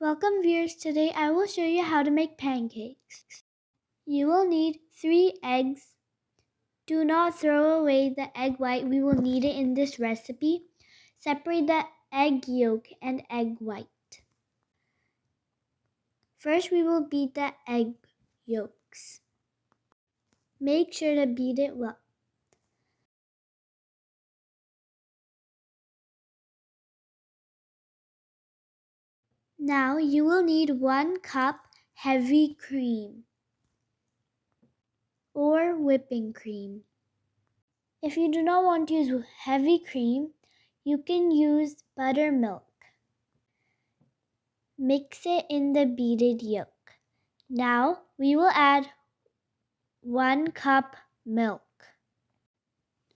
Welcome viewers, today I will show you how to make pancakes. You will need 3 eggs. Do not throw away the egg white, we will need it in this recipe. Separate the egg yolk and egg white. First we will beat the egg yolks. Make sure to beat it well. Now you will need 1 cup heavy cream or whipping cream. If you do not want to use heavy cream, you can use buttermilk. Mix it in the beaten yolk. Now we will add 1 cup milk.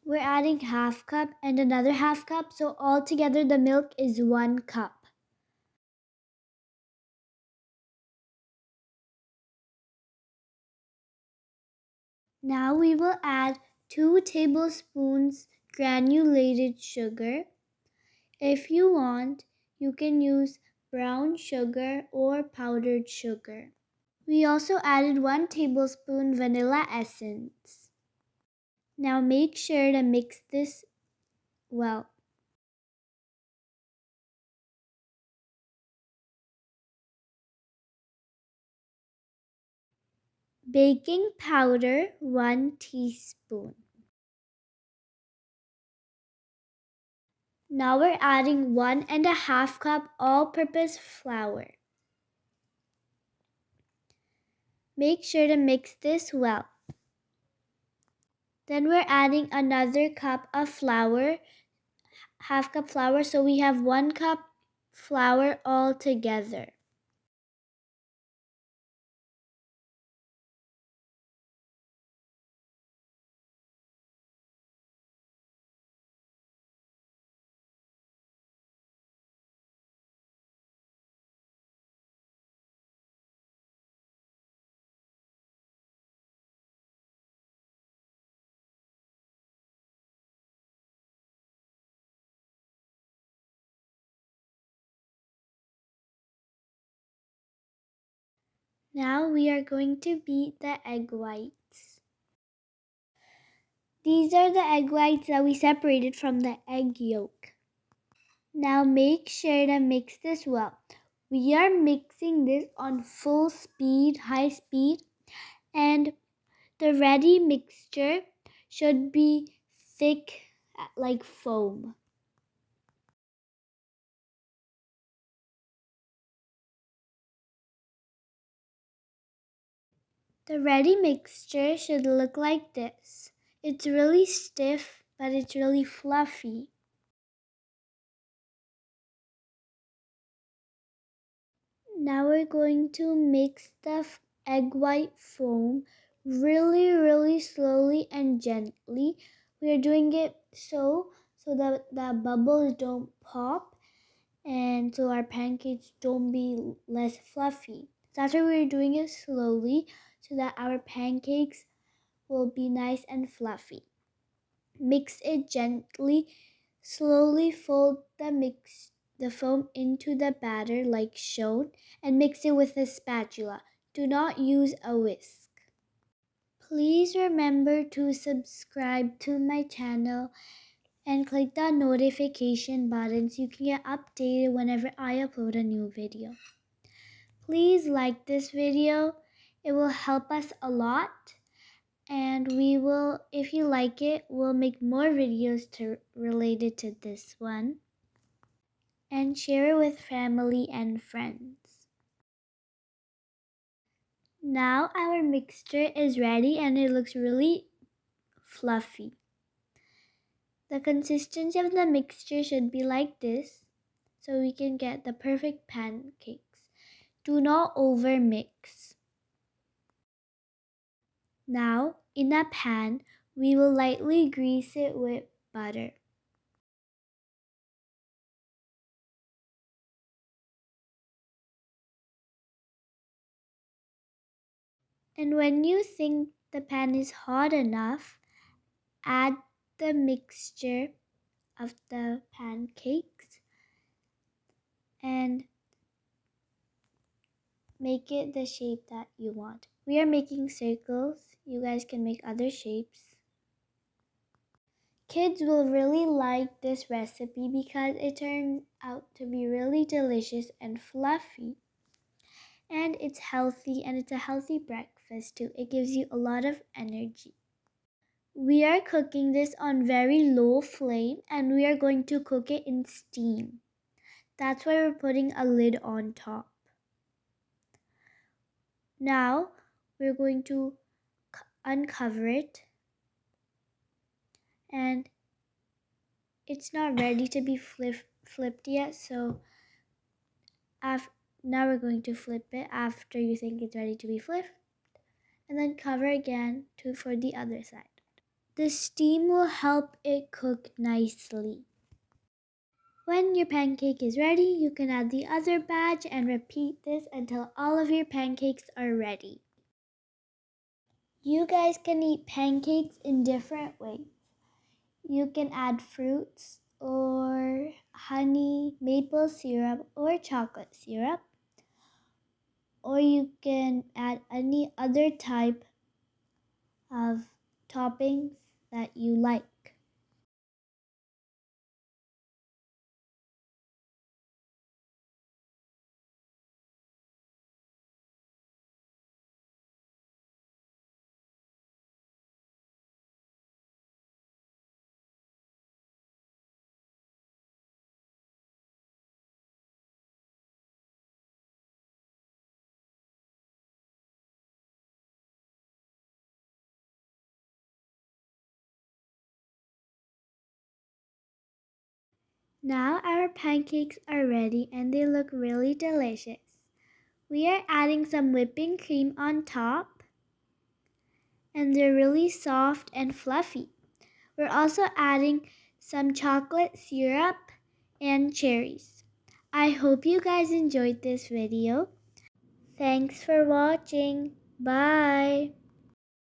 We're adding half cup and another half cup, so altogether the milk is 1 cup. Now we will add 2 tablespoons granulated sugar. If you want, you can use brown sugar or powdered sugar. We also added 1 tablespoon vanilla essence. Now make sure to mix this well. Baking powder 1 teaspoon. Now we're adding 1½ cup all-purpose flour. Make sure to mix this well. Then we're adding another cup of flour, half cup flour, so we have 1 cup flour all together. Now we are going to beat the egg whites. These are the egg whites that we separated from the egg yolk. Now make sure to mix this well. We are mixing this on full speed, high speed, and the ready mixture should be thick like foam. The ready mixture should look like this. It's really stiff, but it's really fluffy. Now we're going to mix the egg white foam really slowly and gently. We are doing it so that the bubbles don't pop and so our pancakes don't be less fluffy. That's why we're doing it slowly so that our pancakes will be nice and fluffy. Mix it gently. Slowly fold the foam into the batter like shown and mix it with a spatula. Do not use a whisk. Please remember to subscribe to my channel and click the notification button so you can get updated whenever I upload a new video. Please like this video. It will help us a lot. And we will, if you like it, we'll make more videos related to this one. And share it with family and friends. Now our mixture is ready and it looks really fluffy. The consistency of the mixture should be like this so we can get the perfect pancakes. Do not over mix. Now, in a pan, we will lightly grease it with butter. And when you think the pan is hot enough, add the mixture of the pancakes and make it the shape that you want. We are making circles. You guys can make other shapes. Kids will really like this recipe because it turns out to be really delicious and fluffy. And it's healthy, and it's a healthy breakfast too. It gives you a lot of energy. We are cooking this on very low flame, and we are going to cook it in steam. That's why we're putting a lid on top. Now we're going to uncover it, and it's not ready to be flipped yet, so now we're going to flip it after you think it's ready to be flipped, and then cover again for the other side. The steam will help it cook nicely. When your pancake is ready, you can add the other batch and repeat this until all of your pancakes are ready. You guys can eat pancakes in different ways. You can add fruits or honey, maple syrup, or chocolate syrup. Or you can add any other type of toppings that you like. Now our pancakes are ready and they look really delicious. We are adding some whipping cream on top, and they're really soft and fluffy. We're also adding some chocolate syrup and cherries. I hope you guys enjoyed this video. Thanks for watching. Bye.